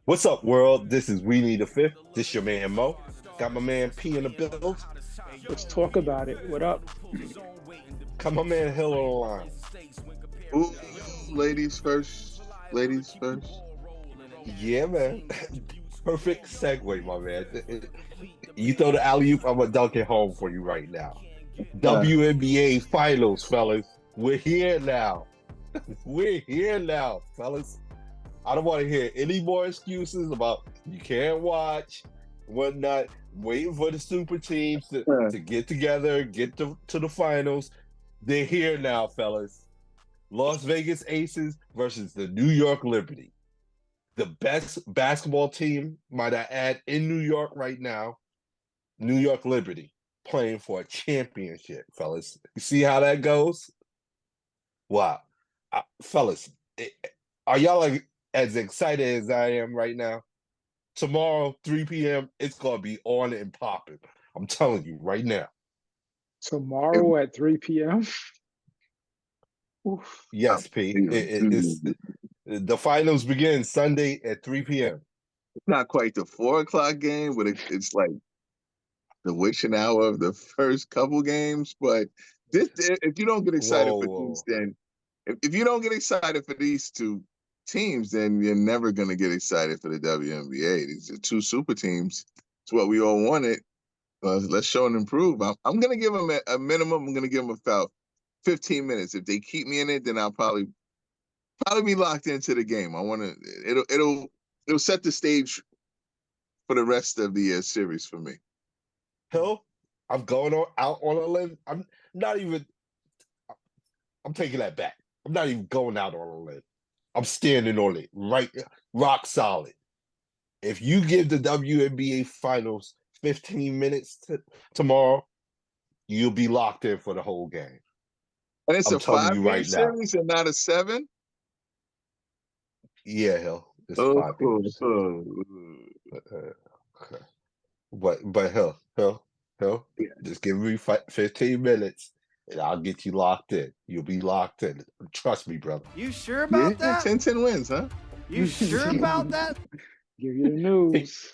What's up, world? This is We Need a Fifth. This your man Mo. Got my man P in the build. Let's talk about it. What up? Got my man Hill on the line. Ooh, ladies first. Ladies first. Yeah, man. Perfect segue, my man. You throw the alley oop, I'm gonna dunk it home for you right now. Uh, WNBA Finals, fellas. We're here now. We're here now, fellas. I don't want to hear any more excuses about you can't watch, whatnot. Waiting for the super teams uh, to get together, get to the finals. They're here now, fellas. Las Vegas Aces versus the New York Liberty. The best basketball team, might I add, in New York right now, New York Liberty, playing for a championship, fellas. You see how that goes? Wow. Fellas, are y'all like as excited as I am right now? Tomorrow, 3 p.m., it's going to be on and popping. I'm telling you right now. Tomorrow at 3 p.m. Oof. Yes, P. It's the finals begin Sunday at 3 p.m. not quite the 4 o'clock game, but it's like the witching hour of the first couple games. But this, if you don't get excited Whoa, for these, whoa. then if you don't get excited for these two teams, then you're never going to get excited for the WNBA. These are two super teams. It's what we all wanted. Let's show and improve. I'm going to give them a minimum. I'm going to give them about 15 minutes. If they keep me in it, then I'll probably be locked into the game. I want to. It'll set the stage for the rest of the series for me. Hill, I'm going out on a limb. I'm not even, I'm taking that back. I'm not even going out on a limb. I'm standing on it, right, rock solid. If you give the WNBA Finals 15 minutes tomorrow, you'll be locked in for the whole game. And it's I'm a telling you five-game right now. series and not a seven. Yeah, Hill, it's Oh, 5 games. Okay. But Hill, yeah. just give me 15 minutes and I'll get you locked in. You'll be locked in. Trust me, brother. You sure Yeah, about that? 10-10 wins, huh? You sure about that? Give you the Hey, news.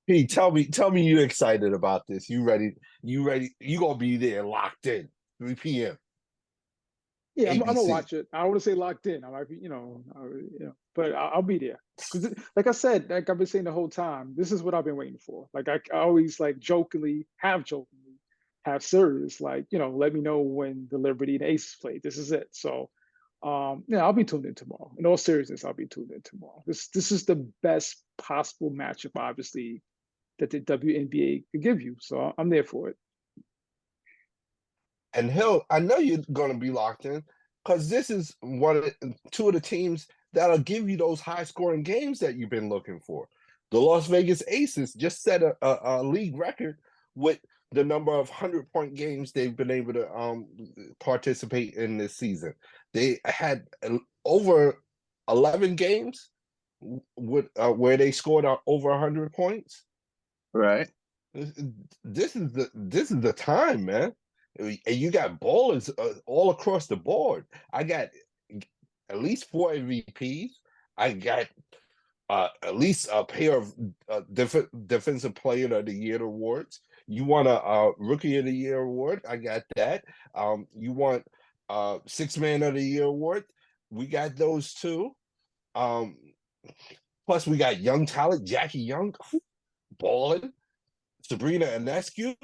hey, tell me you're excited about this. You ready? You ready? You gonna be there locked in. 3 p.m. Yeah, I'm gonna ABC. watch it. I don't want to say locked in. I might be, but I'll be there because, like I said, like I've been saying the whole time, this is what I've been waiting for. Like I always like jokingly, have serious, like let me know when the Liberty and Aces play. This is it. So, yeah, I'll be tuned in tomorrow. In all seriousness, I'll be tuned in tomorrow. This is the best possible matchup, obviously, that the WNBA could give you. So I'm there for it. And Hill, I know you're gonna be locked in because this is two of the teams that'll give you those high scoring games that you've been looking for. The Las Vegas Aces just set a league record with the number of 100-point games they've been able to participate in this season. They had over 11 games with where they scored over 100 points. Right. This is the time, man. And you got ballers all across the board. I got at least 4 MVPs. I got at least a pair of defensive player of the year awards. You want a rookie of the year award? I got that. You want six man of the year award? We got those too. Um, plus we got young talent, Jackie Young, balling. Sabrina Ionescu,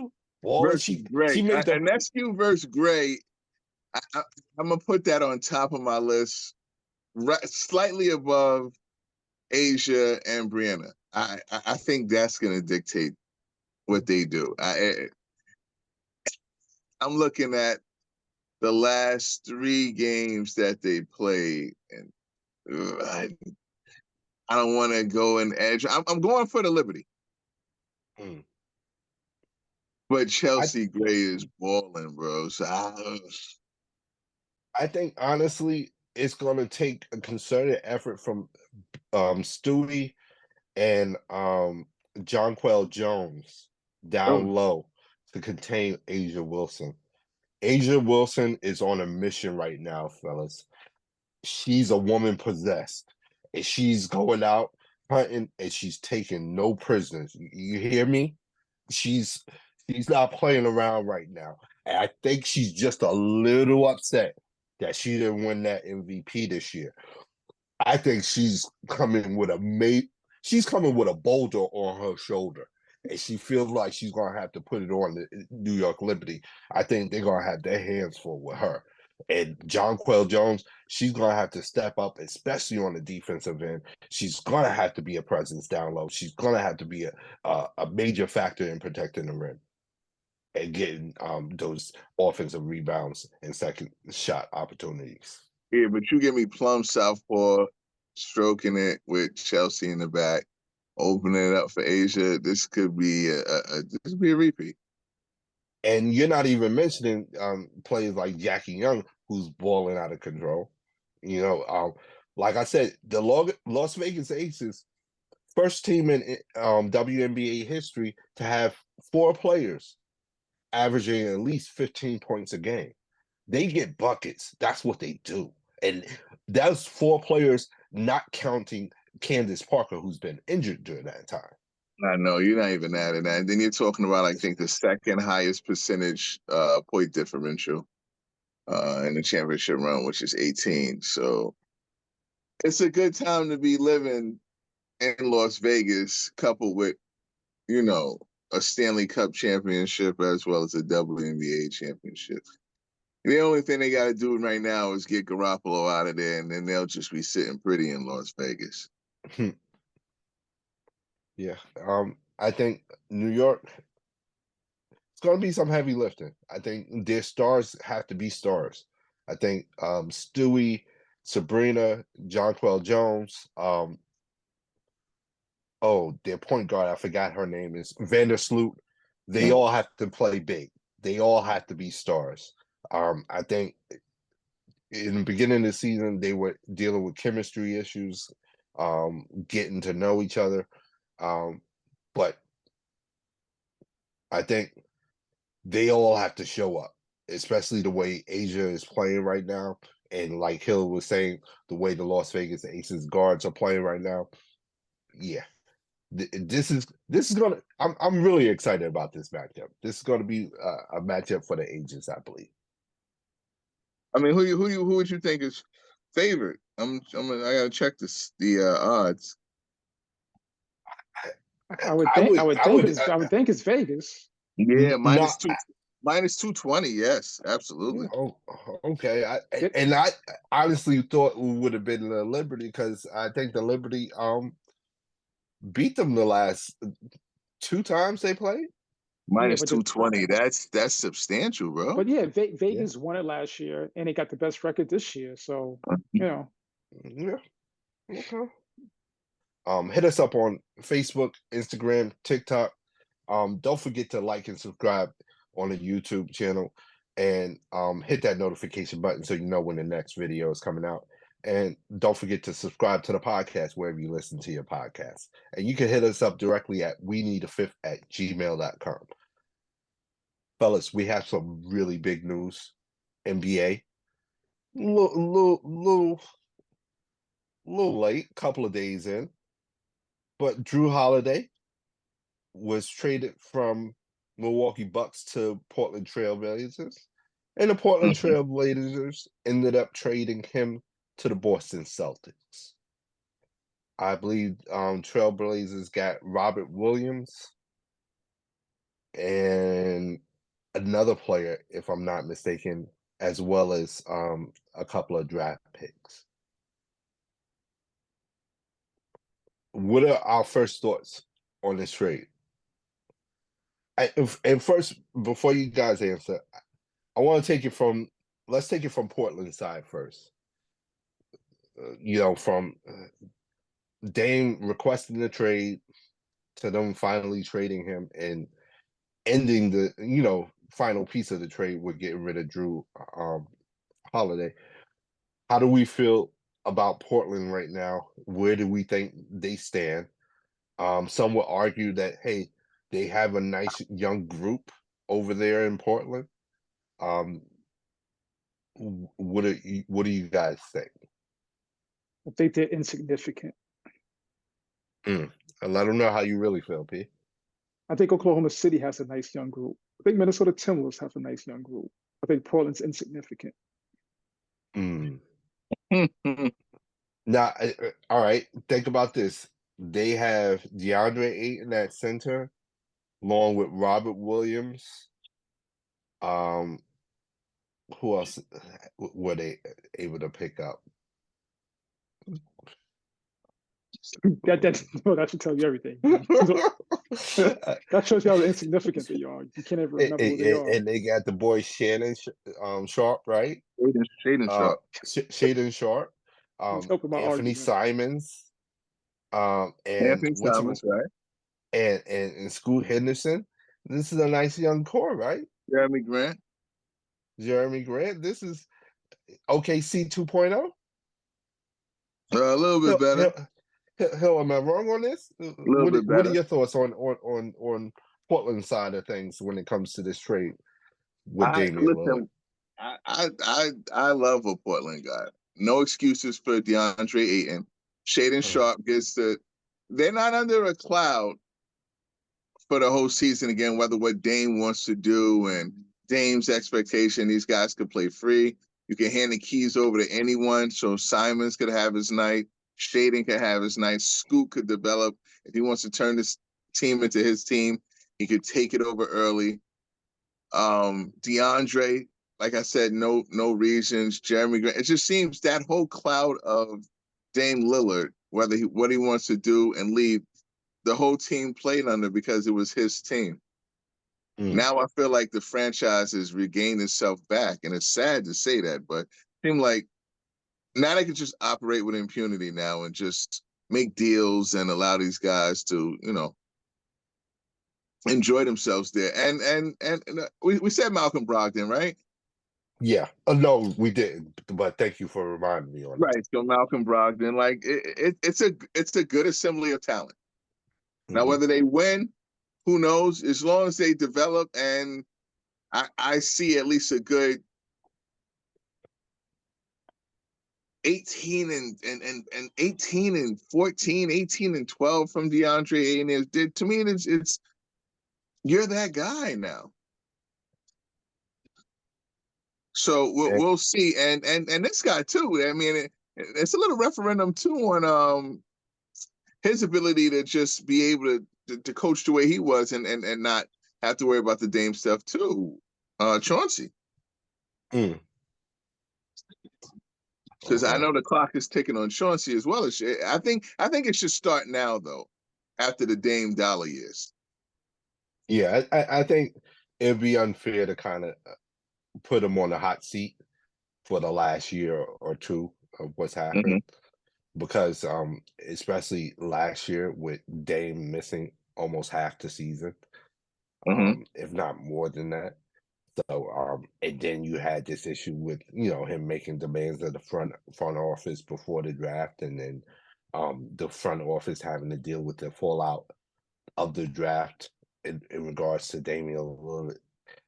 balling. Versus She Gray. made the And that's you versus Gray. I'm gonna put that on top of my list, right, slightly above Asia and Brianna. I think that's gonna dictate what they do. I'm looking at the last 3 games that they played, and I don't want to go and edge. I'm going for the Liberty, mm. but I Chelsea Gray is balling, bro. So I think honestly it's gonna take a concerted effort from Stewie and Jonquel Jones oh, down low to contain Asia Wilson. Asia Wilson is on a mission right now, fellas. She's a woman possessed. And she's going out hunting and she's taking no prisoners. You hear me? She's not playing around right now. And I think she's just a little upset that she didn't win that MVP this year. I think she's coming with a boulder on her shoulder. And she feels like she's gonna have to put it on the New York Liberty. I think they're gonna have their hands full with her. And Jonquel Jones, she's gonna have to step up, especially on the defensive end. She's gonna have to be a presence down low. She's gonna have to be a major factor in protecting the rim and getting those offensive rebounds and second shot opportunities. Yeah, but you give me Plum Southpaw stroking it with Chelsea in the back, opening it up for Asia. This could be a repeat. And you're not even mentioning players like Jackie Young, who's balling out of control. You know, like I said, the Las Vegas Aces, first team in WNBA history to have 4 players averaging at least 15 points a game. They get buckets. That's what they do. And that's 4 players, not counting Candace Parker, who's been injured during that time. I know you're not even adding that. And then you're talking about, I think, the second highest percentage point differential in the championship run, which is 18. So it's a good time to be living in Las Vegas, coupled with, you know, a Stanley Cup championship as well as a WNBA championship. The only thing they got to do right now is get Garoppolo out of there, and then they'll just be sitting pretty in Las Vegas. Yeah. I think New York, it's going to be some heavy lifting. I think their stars have to be stars. I think Stewie, Sabrina, Jonquel Jones, their point guard, I forgot her name, is Vandersloot. They all have to play big. They all have to be stars. I think in the beginning of the season, they were dealing with chemistry issues, getting to know each other. But I think they all have to show up, especially the way Asia is playing right now. And like Hill was saying, the way the Las Vegas Aces guards are playing right now. Yeah. This is gonna. I'm really excited about this matchup. This is gonna be a matchup for the ages, I believe. I mean, who would you think is favorite? I gotta check the odds. I would think it's Vegas. Yeah, Not, minus 220. Yes, absolutely. oh, okay. I honestly thought it would have been the Liberty because I think the Liberty beat them the last 2 times they played. Minus 220. That's substantial, bro. But yeah, Vegas won it last year, and they got the best record this year. So Yeah. Okay. Hit us up on Facebook, Instagram, TikTok. Don't forget to like and subscribe on the YouTube channel, and hit that notification button so you know when the next video is coming out. And don't forget to subscribe to the podcast wherever you listen to your podcast. And you can hit us up directly at weneedafifth@gmail.com. Fellas, we have some really big news. NBA. Little late, couple of days in. But Jrue Holiday was traded from Milwaukee Bucks to Portland Trailblazers. And the Portland Trailblazers ended up trading him to the Boston Celtics. I believe Trailblazers got Robert Williams and another player, if I'm not mistaken, as well as a couple of draft picks. What are our first thoughts on this trade? And first, before you guys answer, I want to let's take it from Portland's side first. From Dame requesting the trade to them finally trading him and ending the final piece of the trade with getting rid of Jrue Holiday. How do we feel about Portland right now? Where do we think they stand? Some would argue that, hey, they have a nice young group over there in Portland. What do you guys think? I think they're insignificant. And let them know how you really feel, P. I think Oklahoma City has a nice young group. I think Minnesota Timberwolves have a nice young group. I think Portland's insignificant. Now, all right, think about this. They have DeAndre Ayton at center, along with Robert Williams. Who else were they able to pick up? That should tell you everything. That shows you how insignificant they are. You can't even remember who they are. And they got the boy Shannon Sharp, right? Shaden Sharp. Shaden Sharp. Anthony Simons. And Anthony Simons, right? And Scoot Henderson. This is a nice young core, right? Jeremy Grant. This is OKC 2.0. A little bit better. Hell, am I wrong on this? What are your thoughts on Portland's side of things when it comes to this trade with Damian Lillard? I love a Portland guy. No excuses for DeAndre Ayton. Shaden Sharp gets they're not under a cloud for the whole season again, whether what Dame wants to do and Dame's expectation, these guys could play free. You can hand the keys over to anyone. So Simons could have his night. Shaden could have his night. Scoot could develop. If he wants to turn this team into his team, he could take it over early. DeAndre, like I said, no reasons. Jeremy Grant. It just seems that whole cloud of Dame Lillard, what he wants to do and leave, the whole team played under because it was his team. Now I feel like the franchise has regained itself back, and it's sad to say that, but it seemed like now they can just operate with impunity now and just make deals and allow these guys to, enjoy themselves there. And we said Malcolm Brogdon, right? Yeah. No, we didn't. But thank you for reminding me on that. Right. So Malcolm Brogdon, like it's a good assembly of talent. Now whether they win, who knows? As long as they develop, and I see at least a good 18 and 18 and 14, 18 and 12 from DeAndre Ayton. To me, it's you're that guy now. So we'll see, and this guy too. I mean, it's a little referendum too on his ability to just be able to coach the way he was and not have to worry about the Dame stuff too. Chauncey. Because I know the clock is ticking on Chauncey as well as I think it should start now though, after the Dame Dollar years. Yeah, I think it'd be unfair to kind of put him on the hot seat for the last year or two of what's happened. Because especially last year with Dame missing almost half the season, if not more than that. So and then you had this issue with him making demands of the front office before the draft, and then the front office having to deal with the fallout of the draft in regards to Damian Lillard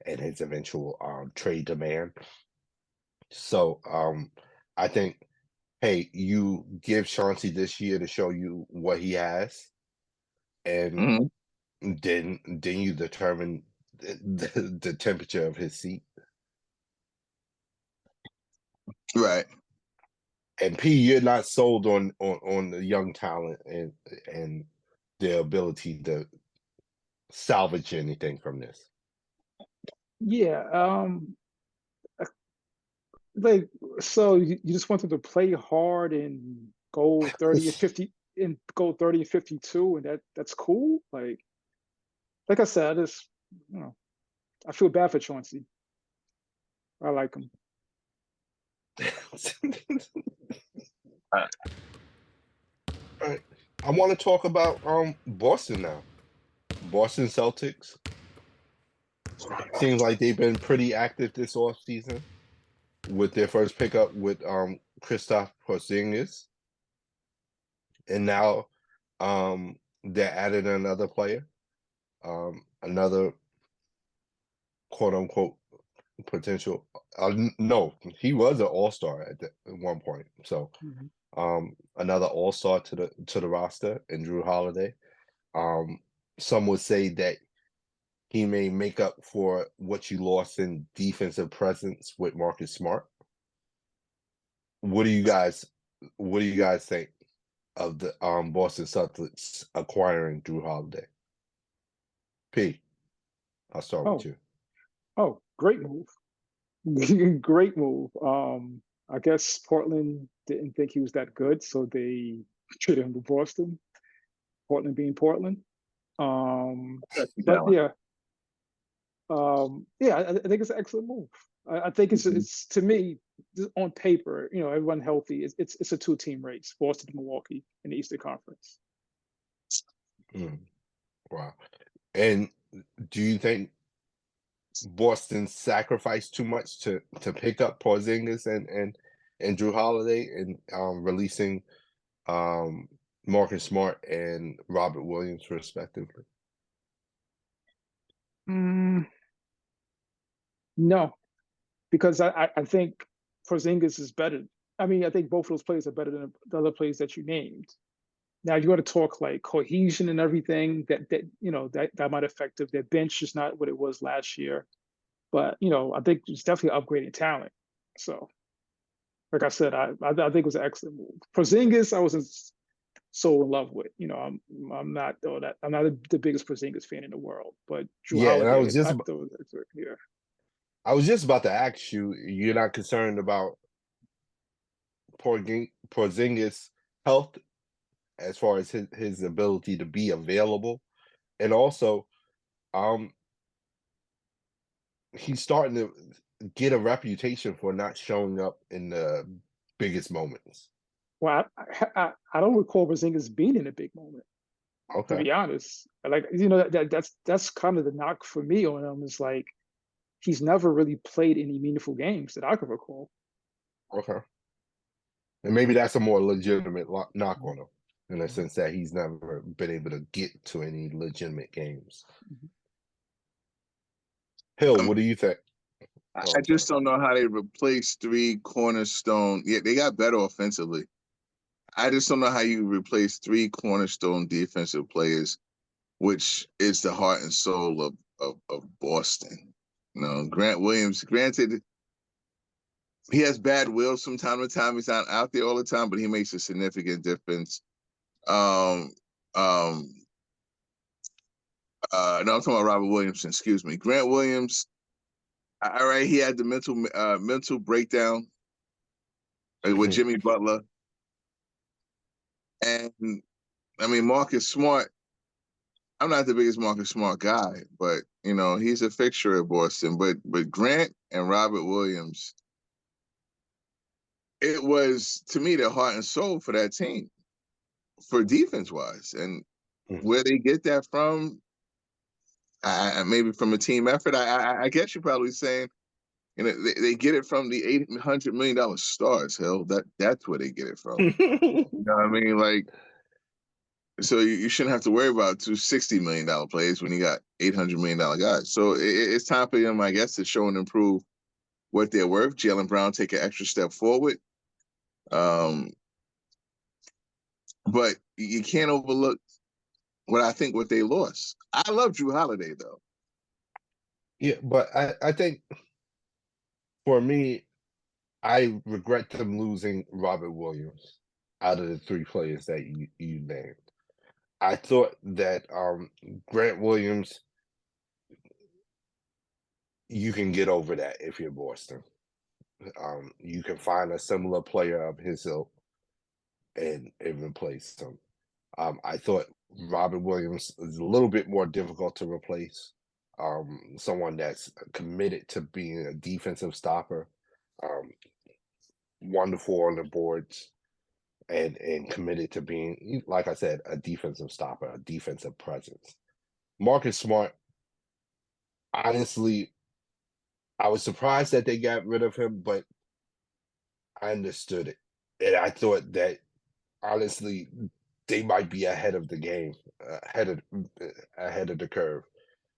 and his eventual trade demand. So I think, hey, you give Chauncey this year to show you what he has, and then you determine the temperature of his seat. Right. And P, you're not sold on the young talent and their ability to salvage anything from this. Yeah. Like, so you just want them to play hard and go 30 and 50 and go 30 and 52, and that's cool. Like I said, I feel bad for Chauncey. I like him. All right. I want to talk about Boston now. Boston Celtics. Seems like they've been pretty active this offseason with their first pickup with Kristaps Porzingis. And now they're adding another player, another quote-unquote potential. No, he was an all-star at one point. So another all-star to the roster in Jrue Holiday. Some would say that he may make up for what you lost in defensive presence with Marcus Smart. What do you guys think of the Boston Celtics acquiring Jrue Holiday? P, I'll start with you. Oh, great move. Great move. I guess Portland didn't think he was that good, so they traded him to Boston. Portland being Portland. But yeah, I think it's an excellent move. I think it's to me on paper, everyone healthy. It's a 2-team race: Boston, Milwaukee in the Eastern Conference. Wow. And do you think Boston sacrificed too much to pick up Porzingis and Jrue Holiday and releasing Marcus Smart and Robert Williams respectively? No, because I think Porzingis is better. I mean, I think both of those players are better than the other players that you named. Now you got to talk like cohesion and everything that might affect it. Their bench is not what it was last year, but I think it's definitely upgrading talent. So, like I said, I think it was an excellent move. Porzingis, I wasn't so in love with. I'm not I'm not the biggest Porzingis fan in the world, but Jrue Holiday, and I was just I was just about to ask you, you're not concerned about Porzingis' health as far as his ability to be available, and also he's starting to get a reputation for not showing up in the biggest moments. Well, I don't recall Porzingis being in a big moment. Okay. To be honest, like that's kind of the knock for me on him, is like he's never really played any meaningful games that I could recall. Okay. And maybe that's a more legitimate knock on him, in the sense that he's never been able to get to any legitimate games. Hill, what do you think? I just don't know how they replace 3 cornerstone. Yeah, they got better offensively. I just don't know how you replace 3 cornerstone defensive players, which is the heart and soul of Boston. Grant Williams, granted, he has bad will from time to time. He's not out there all the time, but he makes a significant difference. No, I'm talking about Robert Williamson. Excuse me, Grant Williams. All right, he had the mental breakdown with Jimmy Butler, and I mean Marcus Smart. I'm not the biggest Marcus Smart guy, but he's a fixture at Boston. But Grant and Robert Williams, it was to me the heart and soul for that team, for defense wise, and where they get that from. Maybe from a team effort. I guess you're probably saying, they get it from the $800 million stars. Hell, that's where they get it from. You know what I mean? Like, so you shouldn't have to worry about 2 $60 million players when you got $800 million guys. So it's time for them, I guess, to show and improve what they're worth. Jaylen Brown take an extra step forward. But you can't overlook what they lost. I love Jrue Holiday though. Yeah, but I think for me, I regret them losing Robert Williams out of the 3 players that you named. I thought that Grant Williams, you can get over that if you're Boston. You can find a similar player of his ilk and replace him. I thought Robert Williams is a little bit more difficult to replace. Someone that's committed to being a defensive stopper, wonderful on the boards, and committed to being, like I said, a defensive stopper, a defensive presence. Marcus Smart, honestly, I was surprised that they got rid of him, but I understood it. And I thought that, honestly, they might be ahead of the game, ahead of the curve.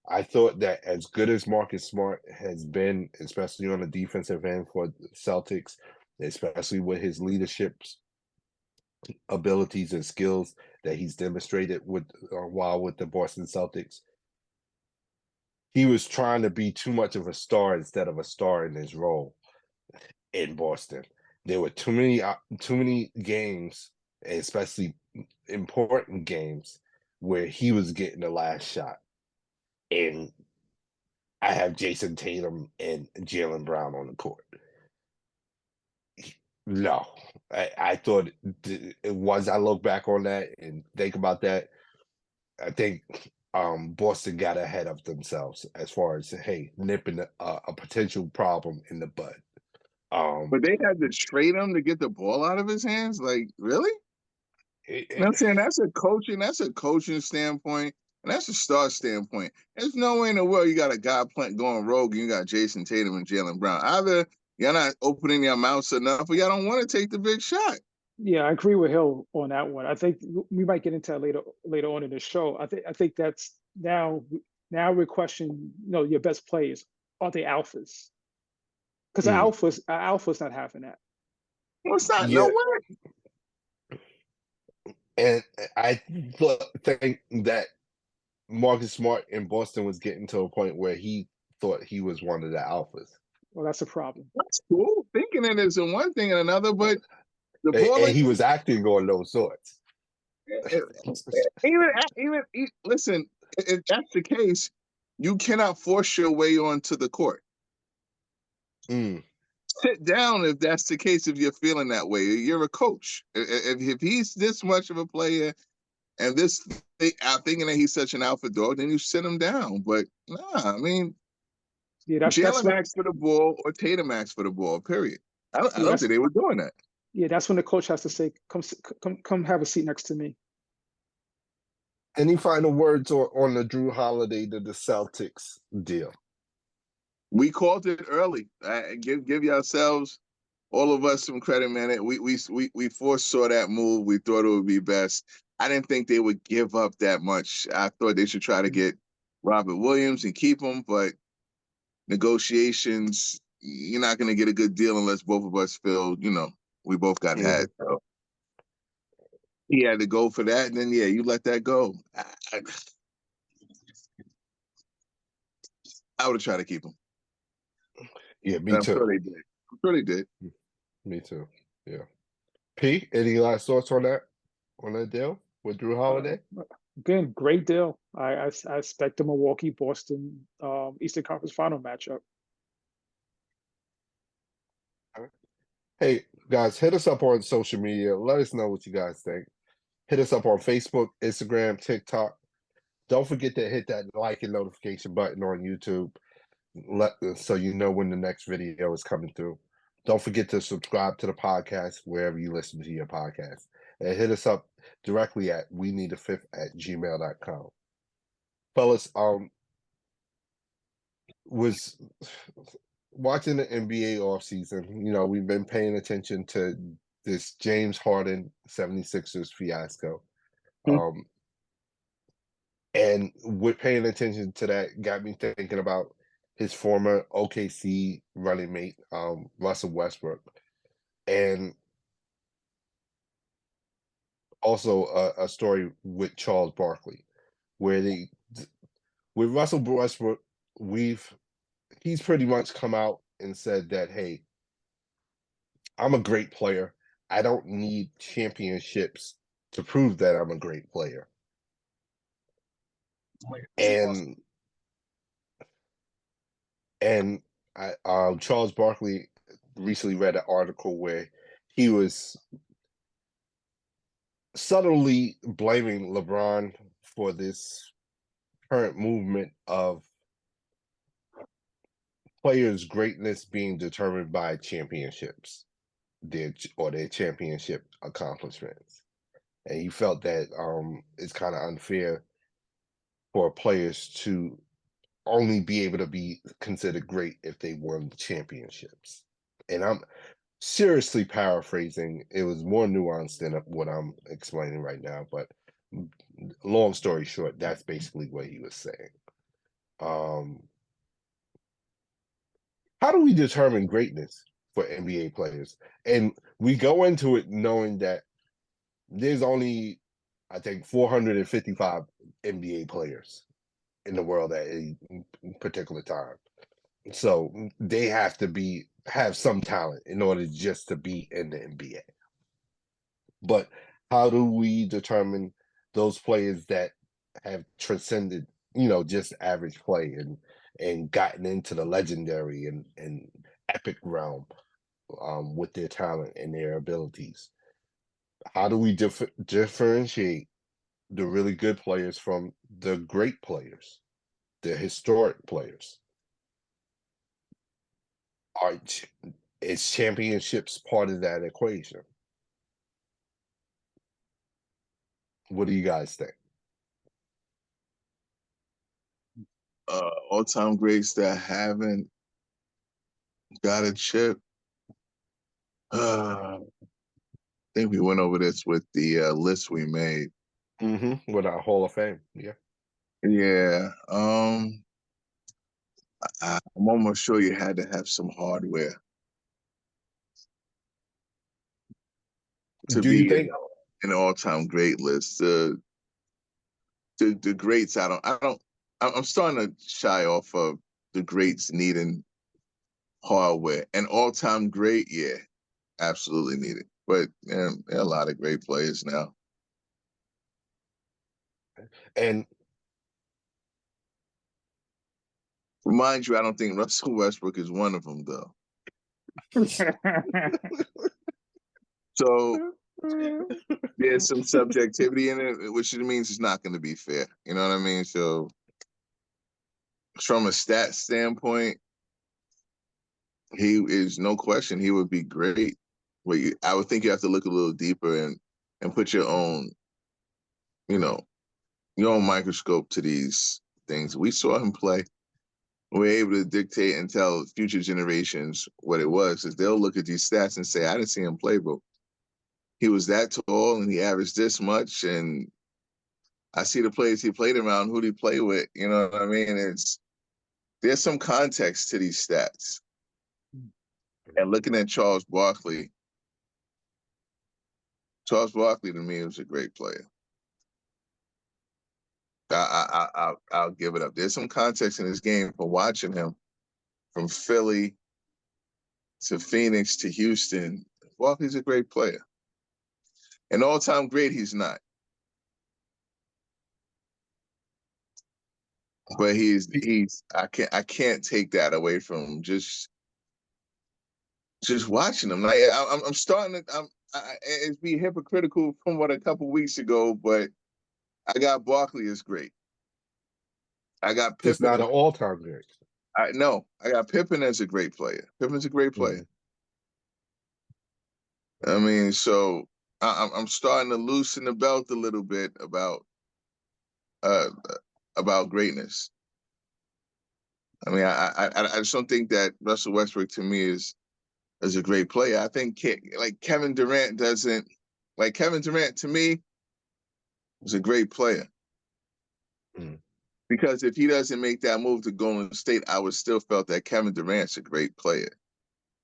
I thought that as good as Marcus Smart has been, especially on the defensive end for the Celtics, especially with his leaderships abilities and skills that he's demonstrated while with the Boston Celtics. He was trying to be too much of a star instead of a star in his role in Boston. There were too many games, especially important games, where he was getting the last shot. And I have Jason Tatum and Jaylen Brown on the court. No, I thought once I look back on that and think about that, I think Boston got ahead of themselves as far as, hey, nipping a potential problem in the bud. But they had to trade him to get the ball out of his hands? Like, really? You know what I'm saying? That's a coaching standpoint, and that's a star standpoint. There's no way in the world you got a guy going rogue and you got Jason Tatum and Jaylen Brown. Either you're not opening your mouths enough or y'all don't want to take the big shot. Yeah, I agree with Hill on that one. I think we might get into that later on in the show. I think that's now we're questioning, your best players. Are they alphas? Because alpha's not having that. Well, it's not, no way. And I think that Marcus Smart in Boston was getting to a point where he thought he was one of the alphas. Well, that's a problem. That's cool. Thinking it is one thing and another, but the ball and he was acting on those sorts. Even listen, if that's the case, you cannot force your way onto the court. Sit down if that's the case. If you're feeling that way, you're a coach. If he's this much of a player and thinking that he's such an alpha dog, then you sit him down. But nah, I mean, Jalen asked for the ball or Tatum asked for the ball. Period. I don't think they were doing that. Yeah, that's when the coach has to say, "Come, have a seat next to me." Any final words on the Jrue Holiday to the Celtics deal? We called it early. Give yourselves, all of us, some credit, man. We foresaw that move. We thought it would be best. I didn't think they would give up that much. I thought they should try to get Robert Williams and keep him, but negotiations, you're not going to get a good deal unless both of us feel, we both got had. So he had to go for that, and then you let that go. I would have tried to keep him. Yeah, me too. I'm sure they did. Me too. Yeah. P, any last thoughts on that deal with Jrue Holiday? Again, great deal. I expect the Milwaukee-Boston Eastern Conference Final matchup. Hey, guys, hit us up on social media. Let us know what you guys think. Hit us up on Facebook, Instagram, TikTok. Don't forget to hit that like and notification button on YouTube so you know when the next video is coming through. Don't forget to subscribe to the podcast wherever you listen to your podcast. And hit us up directly at weneedafifth@gmail.com. Fellas, was watching the NBA offseason, we've been paying attention to this James Harden 76ers fiasco. And with paying attention to that got me thinking about his former OKC running mate, Russell Westbrook. And also a story with Charles Barkley, where with Russell Westbrook, he's pretty much come out and said that, hey, I'm a great player. I don't need championships to prove that I'm a great player. And Charles Barkley recently read an article where he was subtly blaming LeBron for this current movement of players' greatness being determined by championships, their championship accomplishments. And he felt that it's kind of unfair for players to only be able to be considered great if they won the championships. And I'm seriously paraphrasing. It was more nuanced than what I'm explaining right now, but long story short, that's basically what he was saying. How do we determine greatness for NBA players? And we go into it knowing that there's only, I think, 455 NBA players in the world at a particular time. So they have to have some talent in order just to be in the NBA. But how do we determine those players that have transcended, just average play and gotten into the legendary and epic realm with their talent and their abilities? How do we differentiate the really good players from the great players, the historic players? Is championships part of that equation? What do you guys think? All-time greats that haven't got a chip. I think we went over this with the list we made. With our Hall of Fame, yeah. Yeah. I'm almost sure you had to have some hardware to Do you be think an all-time great list. The greats, I'm starting to shy off of the greats needing hardware. An all-time great, yeah, absolutely needed. But there are a lot of great players now. and Remind you, I don't think Russell Westbrook is one of them, though. So there's some subjectivity in it, which means it's not going to be fair. You know what I mean? So from a stat standpoint, he is no question he would be great. But I would think you have to look a little deeper and put your own, your own microscope to these things. We saw him play. We're able to dictate and tell future generations what it was. Because they'll look at these stats and say, I didn't see him play, but he was that tall and he averaged this much. And I see the players he played around, who'd he play with? You know what I mean? There's some context to these stats. And looking at Charles Barkley to me was a great player. I'll give it up. There's some context in his game for watching him from Philly to Phoenix to Houston. Barkley's a great player. An all-time great, he's not. But I can't take that away from just watching him. Like I'm starting to it's be hypocritical from what a couple weeks ago, but I got Barkley as great. I got Pippen. It's not an all-time great. I got Pippen as a great player. Pippen's a great player. I mean, so I'm starting to loosen the belt a little bit about greatness. I mean, I just don't think that Russell Westbrook to me is a great player. I think Kevin Durant doesn't. Like Kevin Durant to me was a great player. Because if he doesn't make that move to Golden State, I would still felt that Kevin Durant's a great player.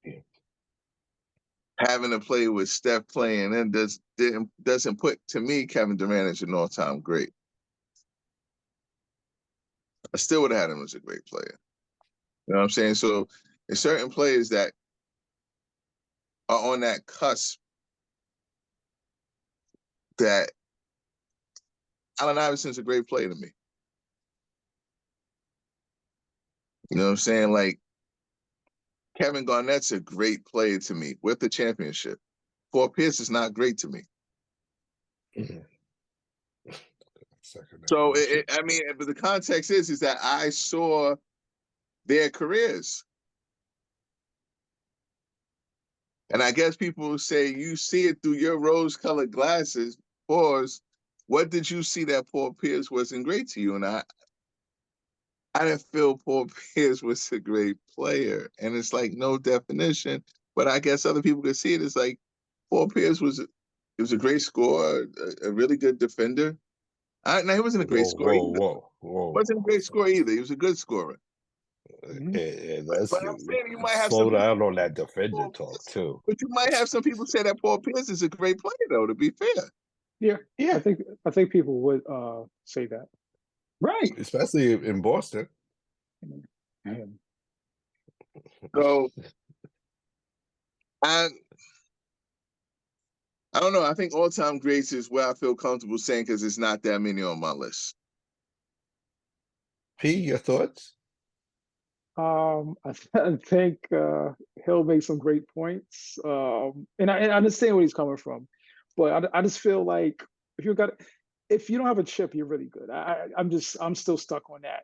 Yeah. Having to play with Steph playing and doesn't put, to me, Kevin Durant as an all-time great. I still would have had him as a great player. You know what I'm saying? So there's certain players that are on that cusp that Allen Iverson's a great player to me. You know what I'm saying? Like, Kevin Garnett's a great player to me with the championship. Paul Pierce is not great to me. So, but the context is that I saw their careers. And I guess people will say, you see it through your rose-colored glasses. Pause. What did you see that Paul Pierce wasn't great to you? And I didn't feel Paul Pierce was a great player. And it's like no definition. But I guess other people could see it. It's like Paul Pierce was a great scorer, a really good defender. Now, he wasn't a great scorer either. Wasn't a great scorer either. He was a good scorer. But I'm saying you might have slow down on that defender talk too. But you might have some people say that Paul Pierce is a great player, though. To be fair, Yeah, Yeah, I think people would say that. Right. especially in Boston. And So I I don't know. I think all time greats is where I feel comfortable saying because it's not that many on my list. P, your thoughts? I think he'll make some great points. And I understand where he's coming from, but I just feel like if you don't have a chip, you're really good. I'm still stuck on that.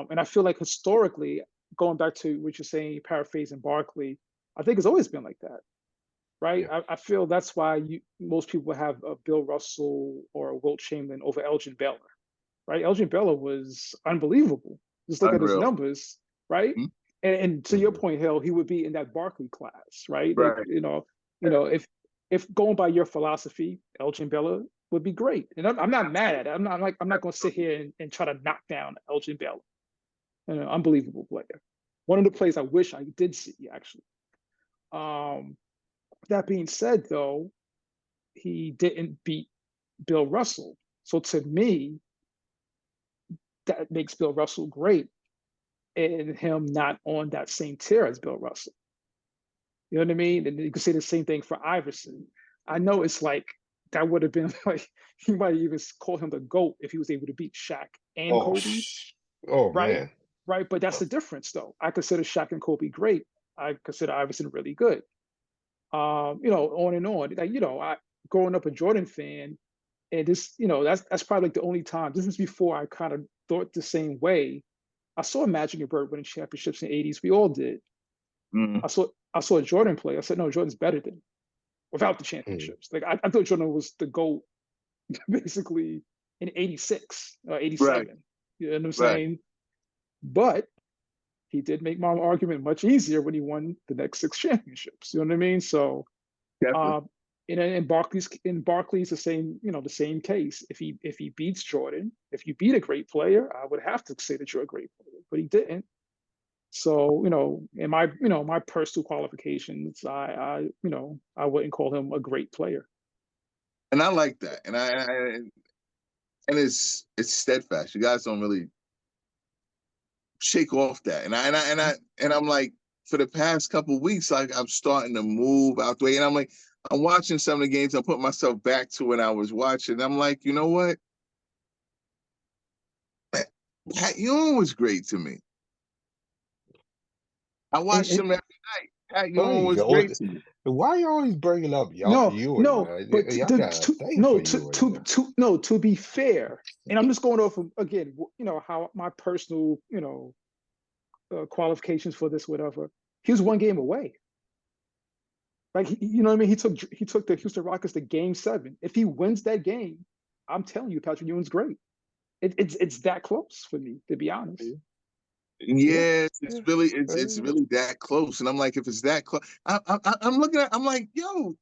And I feel like historically, going back to what you're saying, paraphrasing Barkley, I think it's always been like that, right? Yeah. I feel that's why most people have Bill Russell or Wilt Chamberlain over Elgin Baylor, right? Elgin Baylor was unbelievable. Just look at his Unreal. numbers, right? Mhm. And to your Mhm. point, Hill, he would be in that Barkley class, right? Like, Right. if going by your philosophy, Elgin Baylor would be great. And I'm not mad at it. I'm not going to sit here and try to knock down Elgin Baylor. Unbelievable player. One of the plays I wish I did see, actually. That being said, though, he didn't beat Bill Russell. So to me, that makes Bill Russell great and him not on that same tier as Bill Russell. You know what I mean? And you can say the same thing for Iverson. I know it's like that would have been like he might even call him the GOAT if he was able to beat Shaq and Oh, Kobe, right? man. Right. But that's the difference though. I consider Shaq and Kobe great. I consider Iverson really good. On and on. Like, I growing up a Jordan fan, and this, that's probably like the only time. This is before I kind of thought the same way. I saw Magic and Bird winning championships in the '80s. We all did. Mhm. I saw a Jordan play. I said, no, Jordan's better than without the Mm. championships. Like I thought Jordan was the GOAT basically in '86 or Right. '87. You know what I'm Right. saying? But he did make my argument much easier when he won the next 6 championships. You know what I mean? So Definitely. in Barkley's the same, the same case. If he beats Jordan, if you beat a great player, I would have to say that you're a great player, but he didn't. So, in my personal qualifications, I wouldn't call him a great player. And I like that. And it's steadfast. You guys don't really shake off that. And I'm like, for the past couple of weeks, like I'm starting to move out the way. And I'm like, I'm watching some of the games. I'm putting myself back to when I was watching. I'm like, you know what? Pat Ewing was great to me. I watched And him every night. Pat There Ewing you was go. great to me. Why are you always bringing up no, Ewing, no, man? but Y'all got a thing for Ewing. to be fair, and I'm just going off of again, how my personal, qualifications for this, whatever. He was one game away. Like you know what I mean? He took the Houston Rockets to Game 7. If he wins that game, I'm telling you, Patrick Ewing's great. It's that close for me, to be honest. Yeah, Yeah. it's really that close. And I'm like, if it's that close, I'm looking at, I'm like, yo,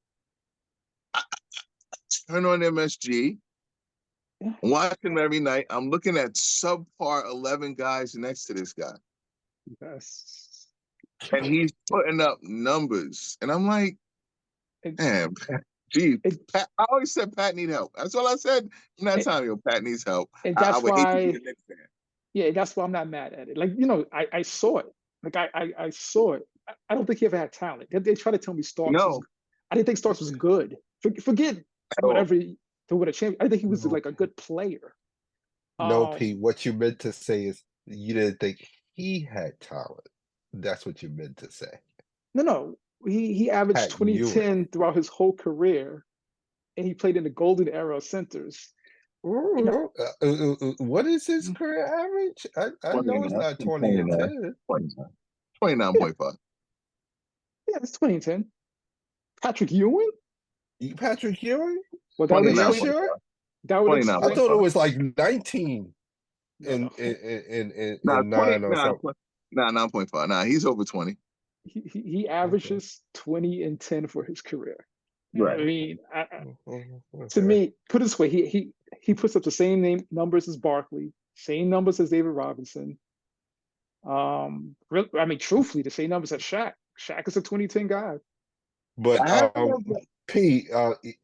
turn on MSG, Yeah. watch him every night. I'm looking at subpar 11 guys next to this guy, Yes. and he's putting up numbers. And I'm like, It, man, gee, it, Pat, I always said Pat need help. That's all I said from that it, time. Yo, Pat needs help. and I that's would hate to be why, the next fan. yeah, that's why I'm not mad at it. Like, I saw it. Like I saw it. I don't think he ever had talent. They try to tell me Starks was. No, I didn't think Starks was good. Forget at all. whatever to win a champion. I think he was No, like a good player. no, Um, Pete. What you meant to say is you didn't think he had talent. That's what you meant to say. no. He averaged Pat Ewing. 2010 throughout his whole career, and he played in the golden era of centers. What is his career average? I know it's not 20 and 10. 29.5. Yeah, it's 2010. Patrick Ewing? Patrick Ewing? Well, that would Are you 29.5. explain. sure? That would 29. I explain. thought it was like 19 No, no. in Nah, 9 or something. 9.5. Nah, he's over 20. He averages 20 and 10 for his career. Right. I mean, to Okay. me, put it this way, he puts up the same numbers as Barkley, same numbers as David Robinson. Truthfully, the same numbers as Shaq. Shaq is a 2010 guy. But I have P,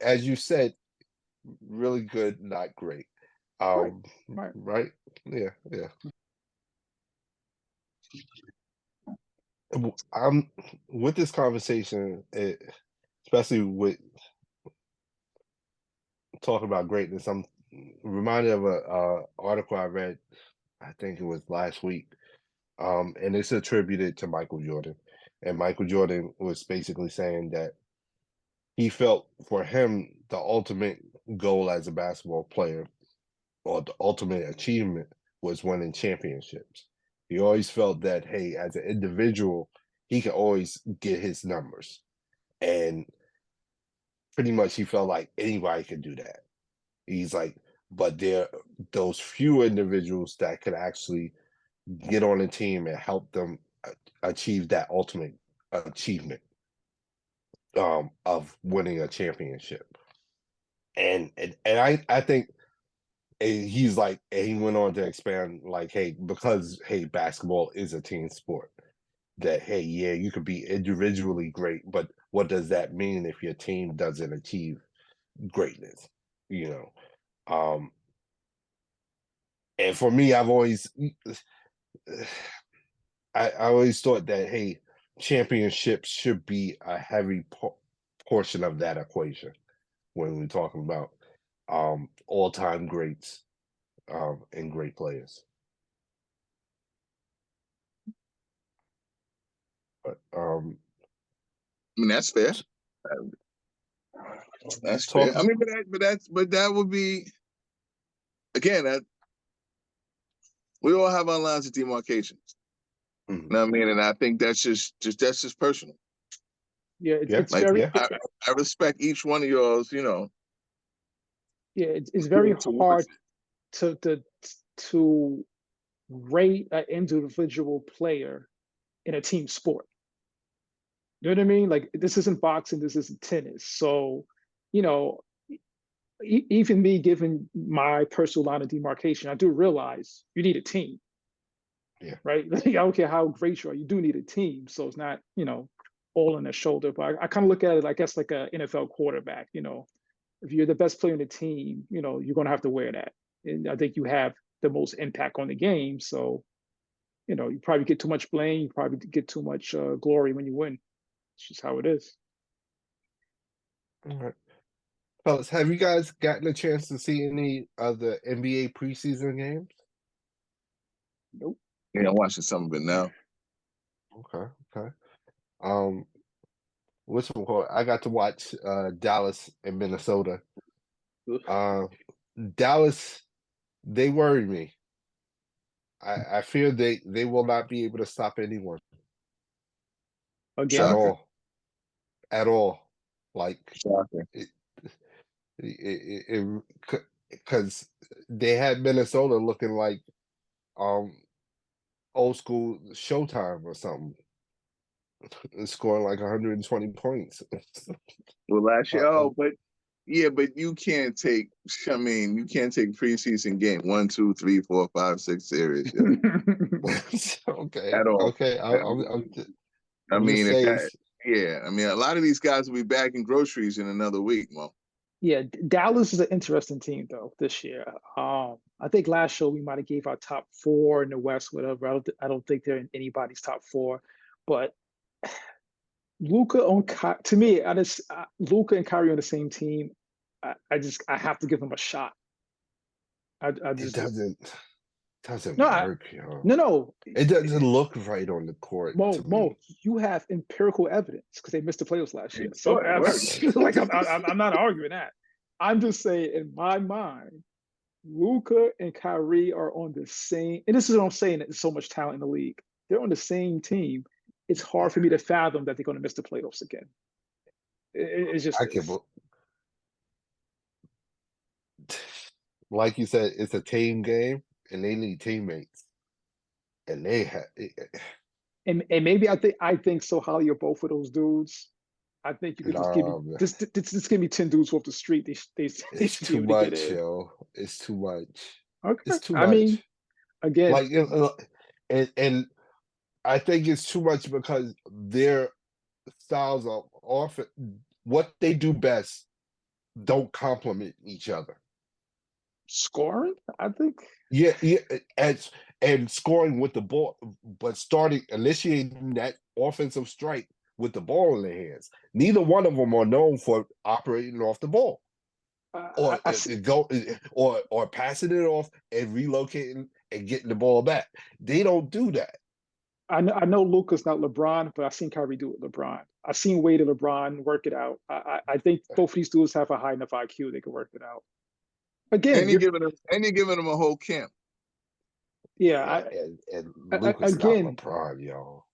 as you said, really good, not great. Right. Right. Right? Yeah, yeah. I'm with this conversation, especially with talking about greatness. I'm reminded of a article I read. I think it was last week, and it's attributed to Michael Jordan. And Michael Jordan was basically saying that he felt for him the ultimate goal as a basketball player, or the ultimate achievement, was winning championships. He always felt that, hey, as an individual, he could always get his numbers. And pretty much he felt like anybody could do that. He's like, but there are those few individuals that could actually get on a team and help them achieve that ultimate achievement of winning a championship. And I think, and he's like, and he went on to expand like, hey, because hey, basketball is a team sport. That hey, yeah, you could be individually great, but what does that mean if your team doesn't achieve greatness? You know, and for me, I've always, I always thought that hey, championships should be a heavy portion of that equation when we're talking about all-time greats and great players. But I mean, that's fair. That's talk, fair. I mean, but that would be, again, that we all have our lines of demarcations. mhm. You know what I mean? And I think that's just personal. Yeah, Yeah, it's Like very yeah. I respect each one of yours, you know. yeah, it's very towards hard it. to rate an individual player in a team sport. You know what I mean? Like this isn't boxing, this isn't tennis. So, you know, even me giving my personal line of demarcation, I do realize you need a team, Yeah. right? Like, I don't care how great you are, you do need a team. So it's not, all on their shoulder. But I kind of look at it, I guess, like an NFL quarterback. If you're the best player in the team, you're going to have to wear that. And I think you have the most impact on the game. So, you probably get too much blame. You probably get too much glory when you win. It's just how it is. All right. Fellas, have you guys gotten a chance to see any of the NBA preseason games? Nope. Yeah, I'm watching some of it now. Okay, okay. What's it called? I got to watch Dallas and Minnesota. Dallas, they worry me. I fear they will not be able to stop anyone Again, at Shocking. all. At all. Like Shocking. because they had Minnesota looking like old school Showtime or something, scoring like 120 points. Well, last year, Uh, but you can't take. I mean, you can't take preseason game 1, 2, 3, 4, 5, 6 series okay, at all. okay. I I'm just mean, saying. yeah. I mean, a lot of these guys will be bagging groceries in another week, Mo. yeah, Dallas is an interesting team though this year. I think last show we might have gave our top four in the West, whatever. I don't think they're in anybody's top four, but Luca to me, Luca and Kyrie on the same team. I have to give them a shot. I It just doesn't no, work, no. It doesn't look right on the court to Mo, me. you have empirical evidence because they missed the playoffs last year. So It works. like I'm not arguing that. I'm just saying in my mind, Luca and Kyrie are on the same, and this is what I'm saying, there's so much talent in the league. They're on the same team. It's hard for me to fathom that they're going to miss the playoffs again. It's just I can, this. like you said, it's a team game, and they need teammates, and they have. And maybe I think so highly of both of those dudes. I think you could just give me just give me 10 dudes off the street. They It's should be too able to get much, in. yo. It's too much. Okay. It's too I mean, much. again, Like, and I think it's too much because their styles are often what they do best don't complement each other. Scoring, I think. Yeah, and scoring with the ball, but initiating that offensive strike with the ball in their hands. Neither one of them are known for operating off the ball, or or passing it off and relocating and getting the ball back. They don't do that. I know Luka's not LeBron, but I've seen Kyrie do it with LeBron. I've seen Wade and LeBron work it out. I think both of these dudes have a high enough IQ they can work it out. Again, and you're giving them a whole camp. Yeah, and Luka's not LeBron, y'all.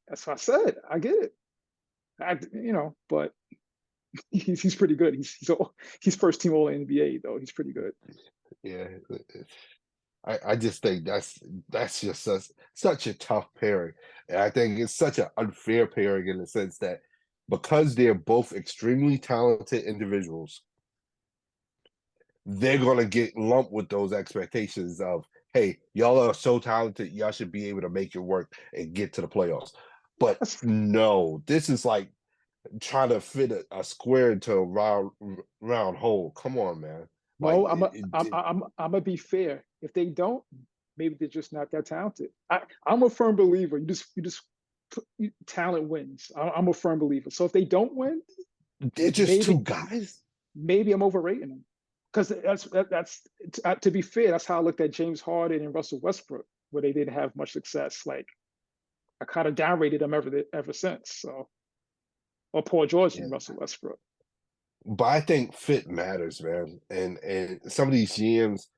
That's what I said. I get it. But he's pretty good. He's first team All NBA though. He's pretty good. Yeah, I just think that's just such a tough pairing, and I think it's such an unfair pairing in the sense that because they're both extremely talented individuals, they're gonna get lumped with those expectations of, hey, y'all are so talented, y'all should be able to make it work and get to the playoffs. But no, this is like trying to fit a square into a round hole. Come on, man. No, I'm gonna be fair. If they don't, maybe they're just not that talented. I'm a firm believer. Talent wins. I'm a firm believer. So if they don't win, they're just two guys. Maybe I'm overrating them. Because that's to be fair, that's how I looked at James Harden and Russell Westbrook, where they didn't have much success. Like I kind of downrated them ever since. So, or Paul George and Russell Westbrook. But I think fit matters, man. And some of these GMs,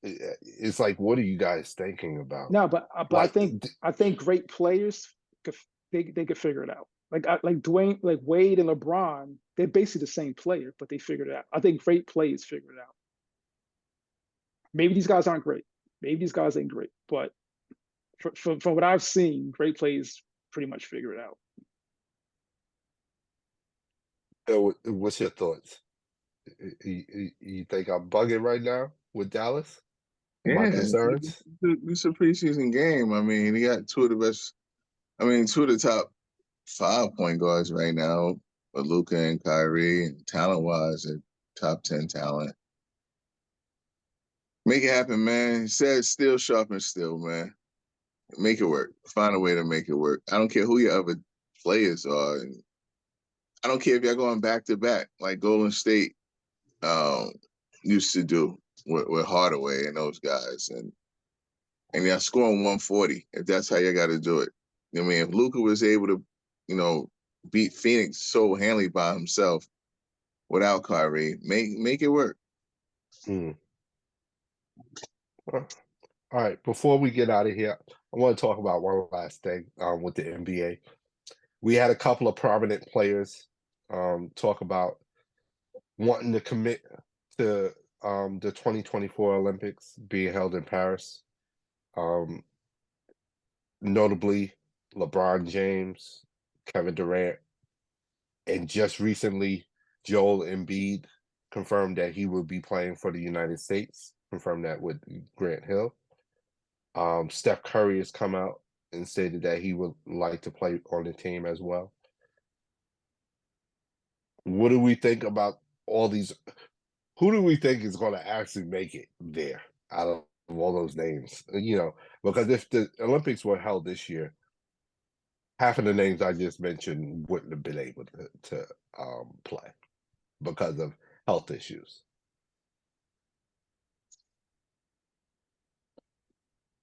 it's like, what are you guys thinking about? No, but I think great players they could figure it out. Like Dwayne, like Wade and LeBron, they're basically the same player, but they figured it out. I think great players figure it out. Maybe these guys aren't great. Maybe these guys ain't great, but from what I've seen, great players pretty much figure it out. So what's your thoughts? You think I'm bugging right now with Dallas? My concerns? It's a preseason game. I mean, he got two of the top 5 point guards right now, with Luka and Kyrie, and talent-wise, they're top 10 talent. Make it happen, man. He said steel sharpens steel, man. Make it work. Find a way to make it work. I don't care who your other players are. And I don't care if you're going back-to-back, like Golden State used to do with Hardaway and those guys. And you're scoring 140, if that's how you got to do it. I mean, if Luka was able to, beat Phoenix so handily by himself without Kyrie, make it work. All right, before we get out of here, I want to talk about one last thing with the NBA. We had a couple of prominent players talk about wanting to commit to the 2024 Olympics being held in Paris. Notably, LeBron James, Kevin Durant, and just recently, Joel Embiid confirmed that he will be playing for the United States. Confirmed that with Grant Hill. Steph Curry has come out and stated that he would like to play on the team as well. What do we think about all these? Who do we think is going to actually make it there out of all those names? Because if the Olympics were held this year, half of the names I just mentioned wouldn't have been able to play because of health issues.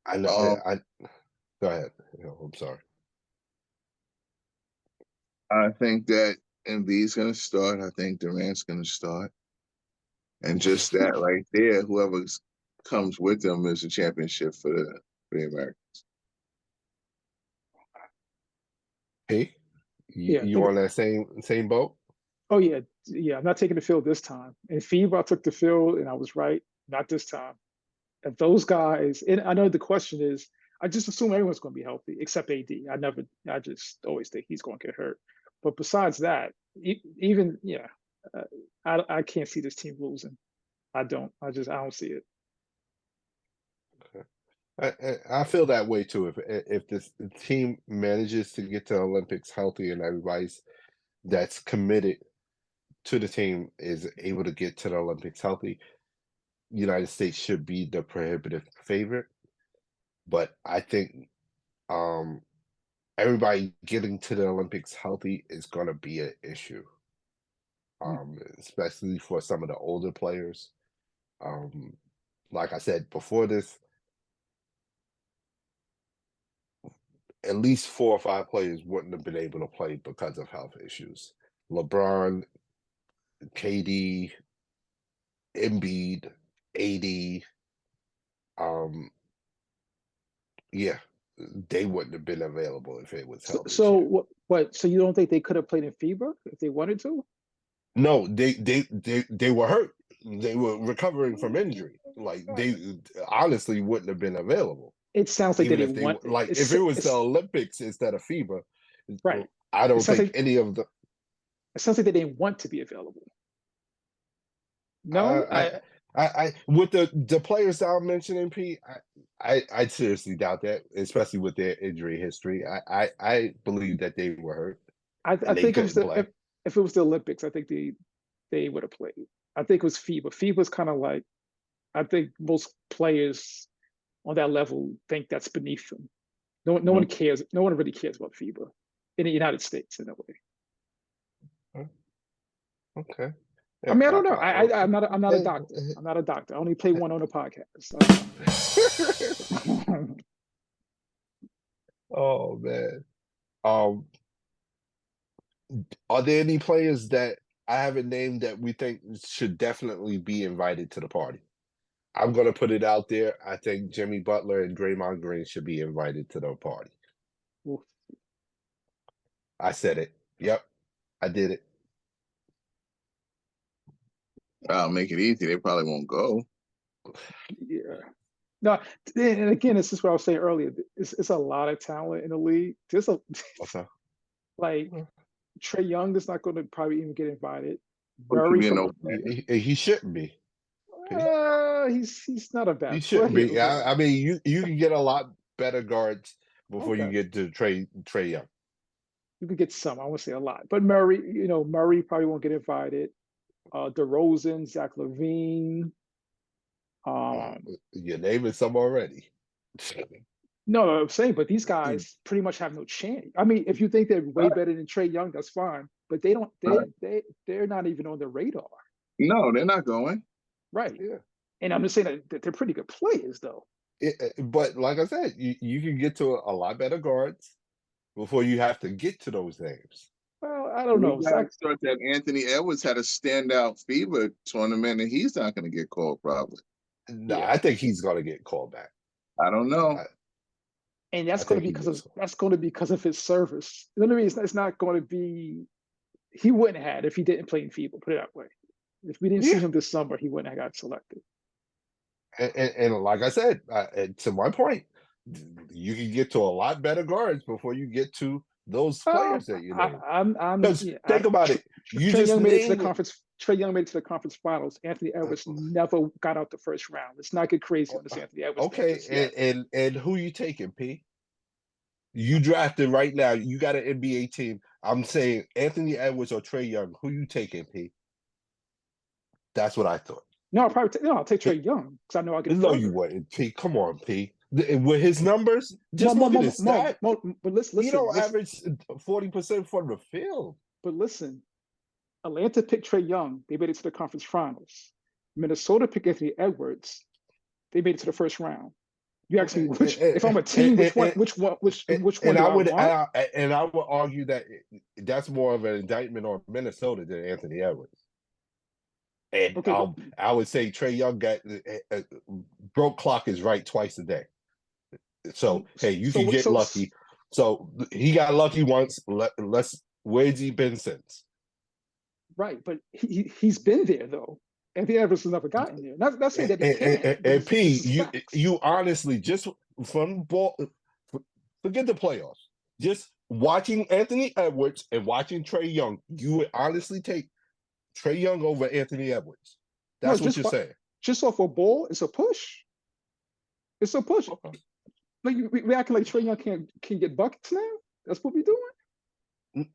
I know. Go ahead. I'm sorry. I think that Embiid's going to start. I think Durant's going to start. And just that right there, whoever comes with them is a championship for the Americans. Hey, you on that same boat? Oh yeah. I'm not taking the field this time. In FIBA, I took the field and I was right. Not this time. If those guys, and I know the question is, I just assume everyone's going to be healthy except AD. I just always think he's going to get hurt. But besides that, I can't see this team losing. I don't see it. Okay. I feel that way too. If this team manages to get to the Olympics healthy and everybody's that's committed to the team is able to get to the Olympics healthy, United States should be the prohibitive favorite. But I think everybody getting to the Olympics healthy is going to be an issue, especially for some of the older players. Like I said before this, at least 4 or 5 players wouldn't have been able to play because of health issues. LeBron, KD, Embiid, AD, yeah, they wouldn't have been available if it was healthy. So what? So you don't think they could have played in FIBA if they wanted to? No, they were hurt. They were recovering from injury. Like they honestly wouldn't have been available. It sounds like Even they if didn't they want. like if it was the Olympics instead of FIBA, Right. I don't think like, any of the. It sounds like they didn't want to be available. No, I with the players that I'm mentioning, Pete, I seriously doubt that, especially with their injury history. I believe that they were hurt. I think it was if it was the Olympics, I think they would have played. I think it was FIBA. FIBA's kind of like, I think most players on that level think that's beneath them. No one cares. No one really cares about FIBA in the United States in a way. Okay. I mean, I don't know. I'm not a doctor. I'm not a doctor. I only play one on a podcast. Oh man. Are there any players that I haven't named that we think should definitely be invited to the party? I'm gonna put it out there. I think Jimmy Butler and Draymond Green should be invited to the party. I said it. Yep, I did it. I'll make it easy. They probably won't go. Yeah. No, and again, this is what I was saying earlier. It's a lot of talent in the league. There's a like Trae Young is not going to probably even get invited. He shouldn't be. He's not a bad. He shouldn't be. I mean, you can get a lot better guards before you get to Trae Young. You could get some. I won't say a lot, but Murray probably won't get invited. DeRozan, Zach LaVine. You're naming some already. No, I'm saying, but these guys pretty much have no chance. I mean, if you think they're way better than Trae Young, that's fine. But they don't. They're not even on the radar. No, they're not going. Right. Yeah. And I'm just saying that they're pretty good players, though. But like I said, you can get to a lot better guards before you have to get to those names. Well, I don't know. Start that Anthony Edwards had a standout FIBA tournament, and he's not going to get called probably. No, I think he's going to get called back. I don't know. And that's going to be because of his service. You know what I mean? It's not going to be. He wouldn't have if he didn't play in FIBA. Put it that way. If we didn't see him this summer, he wouldn't have got selected. And like I said, to my point, you can get to a lot better guards before you get to those players that you know. Think about it. Trae Young made it to the conference. Trae Young made it to the conference finals. Anthony Edwards never got out the first round. Let's not get crazy on this Anthony Edwards. Okay, and who you taking, P? You drafted right now. You got an NBA team. I'm saying Anthony Edwards or Trae Young. Who you taking, P? That's what I thought. No, I'll take Trae Young because I know I get. No, you wouldn't, P. Come on, P. With his numbers, just look at his stats. But listen, he don't average 40% from the field. But listen, Atlanta picked Trae Young. They made it to the conference finals. Minnesota picked Anthony Edwards. They made it to the first round. You ask me if I'm a team, which one and do I would want? And I would argue that that's more of an indictment on Minnesota than Anthony Edwards. And I would say Trae Young got broke clock is right twice a day. So hey, you can get lucky. So he got lucky once. Where's he been since? Right, but he's been there though. Anthony Edwards has never gotten there. Not saying that he can't. And P, you honestly just from ball, forget the playoffs. Just watching Anthony Edwards and watching Trae Young, you would honestly take Trae Young over Anthony Edwards. That's what you're saying. Just off a ball, it's a push. It's a push. Okay. Like we acting like Trae Young can get buckets now. That's what we're doing.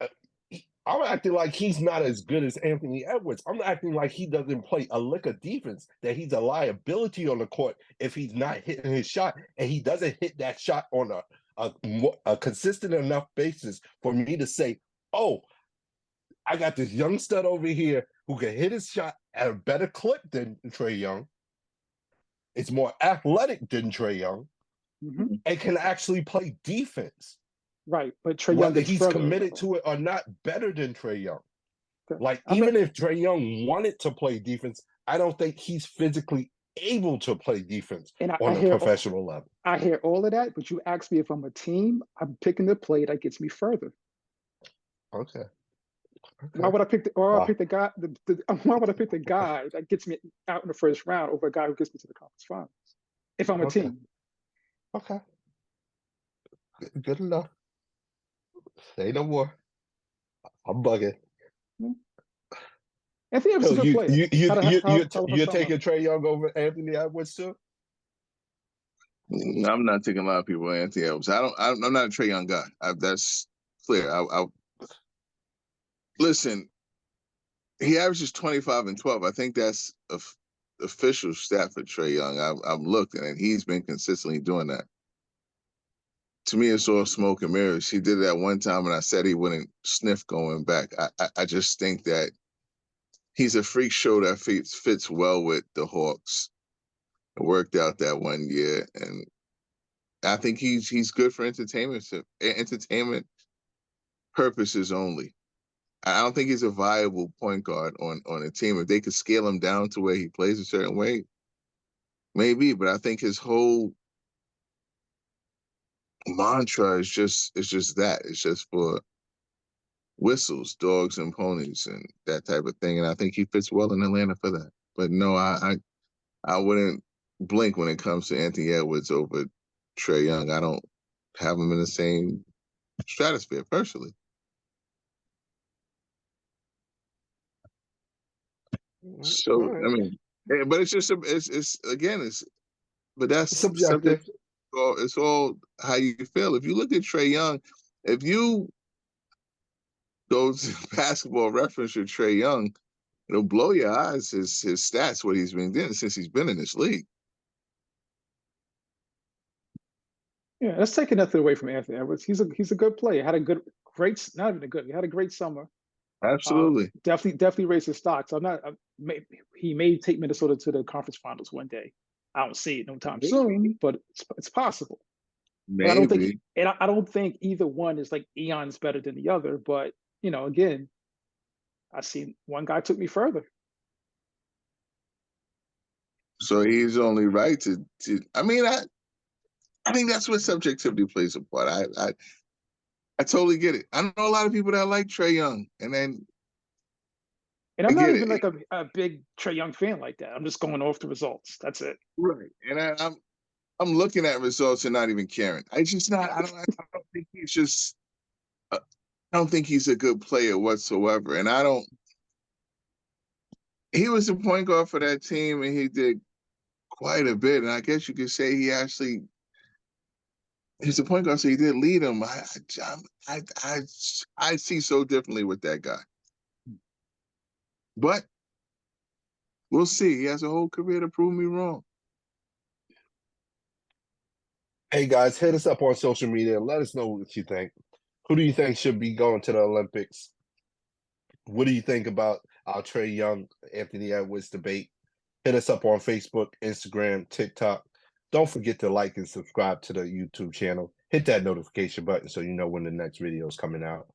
I'm acting like he's not as good as Anthony Edwards. I'm acting like he doesn't play a lick of defense, that he's a liability on the court if he's not hitting his shot, and he doesn't hit that shot on a consistent enough basis for me to say, oh, I got this young stud over here who can hit his shot at a better clip than Trae Young. It's more athletic than Trae Young, and can actually play defense. Right, but Trae Young Whether is he's further. committed to it or not, better than Trae Young. Okay. Like, even if Trae Young wanted to play defense, I don't think he's physically able to play defense on a professional level. I hear all of that, but you ask me if I'm a team, I'm picking the play that gets me further. Okay. Why would I pick the why would I pick the guy that gets me out in the first round over a guy who gets me to the conference finals? If I'm a team. Okay. Good enough. Say no more. I'm bugging. Anthony Edwards is a good player. You're taking Trae Young over Anthony Edwards too? I'm not taking a lot of people Anthony Edwards. I'm not a Trae Young guy. That's clear. Listen, he averages 25 and 12. I think that's official stat for Trae Young. I've looked, and he's been consistently doing that. To me, it's all smoke and mirrors. He did it at one time, and I said he wouldn't sniff going back. I just think that he's a freak show that fits well with the Hawks. It worked out that one year, and I think he's good for entertainment purposes only. I don't think he's a viable point guard on a team. If they could scale him down to where he plays a certain way, maybe. But I think his whole mantra is just that. It's just for whistles, dogs, and ponies, and that type of thing. And I think he fits well in Atlanta for that. But no, I wouldn't blink when it comes to Anthony Edwards over Trae Young. I don't have him in the same stratosphere personally. So I mean, but it's just but that's subjective. It's all how you feel. If you look at Trae Young, if you go to Basketball Reference with Trae Young, it'll blow your eyes. His stats, what he's been doing since he's been in this league. Yeah, that's taking nothing away from Anthony Edwards. He's a good player. Had a great, not even a good. He had a great summer. Absolutely, definitely raised his stock. So he may take Minnesota to the conference finals one day. I don't see it no time soon, but it's possible. Maybe. I don't think either one is like eons better than the other. But again, I see one guy took me further. So he's only right to. I mean, I think that's where subjectivity plays a part. I totally get it. I know a lot of people that like Trae Young, and I'm not even like a big Trae Young fan like that. I'm just going off the results. That's it. Right, and I'm looking at results and not even caring. I don't think he's just. I don't think he's a good player whatsoever, and He was the point guard for that team, and he did quite a bit. And I guess you could say he's the point guard, so he did lead him. I see so differently with that guy. But we'll see. He has a whole career to prove me wrong. Hey, guys, hit us up on social media and let us know what you think. Who do you think should be going to the Olympics? What do you think about our Trae Young, Anthony Edwards debate? Hit us up on Facebook, Instagram, TikTok. Don't forget to like and subscribe to the YouTube channel. Hit that notification button so you know when the next video is coming out.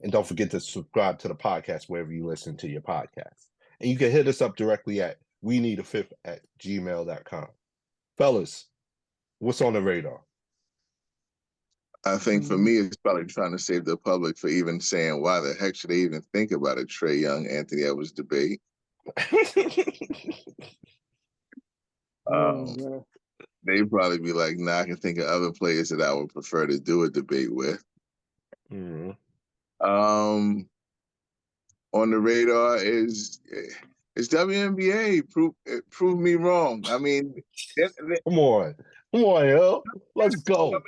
And don't forget to subscribe to the podcast wherever you listen to your podcast. And you can hit us up directly at weneedafifth@gmail.com. Fellas, what's on the radar? I think for me, it's probably trying to save the public for even saying, why the heck should they even think about a Trae Young, Anthony Edwards debate? They'd probably be like, nah, I can think of other players that I would prefer to do a debate with. Mm-hmm. On the radar is WNBA. Prove me wrong. I mean, come on, yo. Let's go.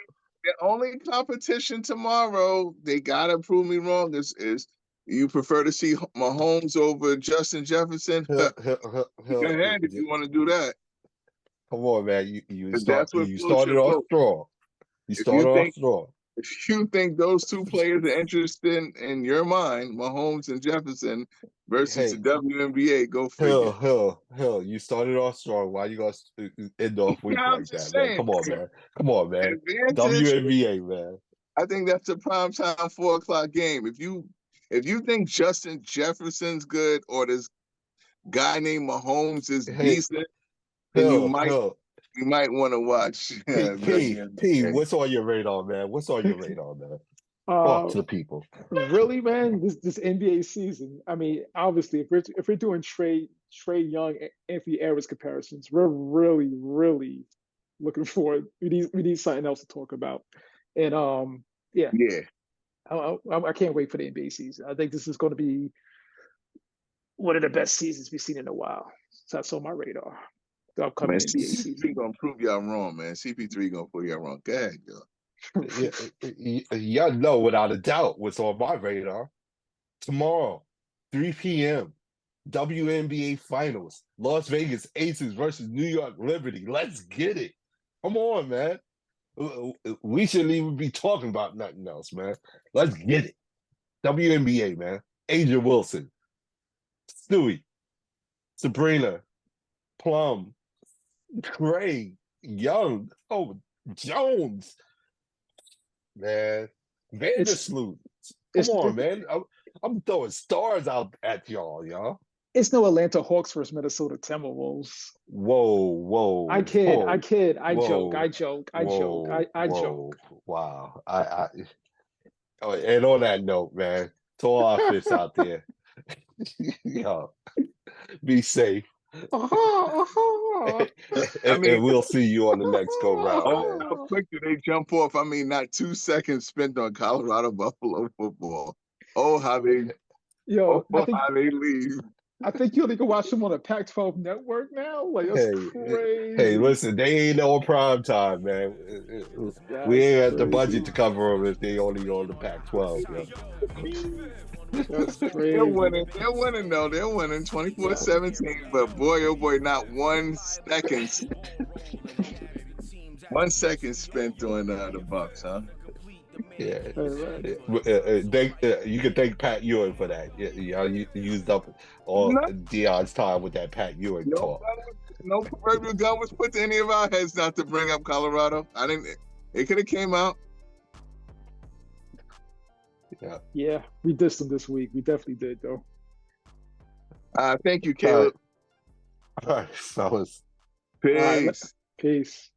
The only competition tomorrow, they gotta prove me wrong, is You prefer to see Mahomes over Justin Jefferson? Go ahead if you want to do that. Come on, man. You That's what you floats started your off boat. strong. You If started you off think strong. if you think those two players are interested in your mind, Mahomes and Jefferson versus Hey, the WNBA, go figure. Hill, you started off strong. Why you gonna end off weak Yeah, I'm like just that, man? saying. Come on, man. Come on, man. Advantage. WNBA, man. I think that's a primetime 4:00 game. If you think Justin Jefferson's good or this guy named Mahomes is Hey, decent, then you might Hill. want to watch. P, what's on your radar, man? What's on your radar, man? Talk to the people. Really, man, this NBA season. I mean, obviously, if we're doing Trey Young, Anthony Edwards comparisons, we're really looking forward. We need something else to talk about, and yeah, I can't wait for the NBA season. I think this is going to be one of the best seasons we've seen in a while. So that's on my radar. The upcoming Man, NBA season. CP3 gonna prove y'all wrong, man. CP3 gonna prove y'all wrong. Go ahead, yo. Y'all know without a doubt what's on my radar. Tomorrow, 3 p.m., WNBA Finals, Las Vegas Aces versus New York Liberty. Let's get it. Come on, man. We shouldn't even be talking about nothing else, man. Let's get it. WNBA, man. Asia Wilson, Stewie, Sabrina, Plum, Craig, Young, Jones, man. Vandersloot. Come on, man. I'm throwing stars out at y'all. It's no Atlanta Hawks versus Minnesota Timberwolves. Whoa. I kid. I joke. Wow. And on that note, man, to all our fifths out there, yo, be safe. And we'll see you on the next go round. Oh, how quick do they jump off? I mean, not 2 seconds spent on Colorado Buffalo football. Oh, how they leave. I think you only can watch them on a Pac-12 network now. Like, that's crazy. Hey, listen, they ain't on prime time, man. We ain't at the budget to cover them if they only on the Pac-12. That's crazy. They're winning though. They're winning 24-17. But boy, oh boy, not 1 second. 1 second spent on the Bucks, huh? Yeah, you can thank Pat Ewing for that. You used up all Dion's time with that Pat Ewing talk. No proverbial gun was put to any of our heads not to bring up Colorado. It could have came out. Yeah, we dissed them this week. We definitely did, though. Thank you, Caleb. All right, fellas. Peace. Peace.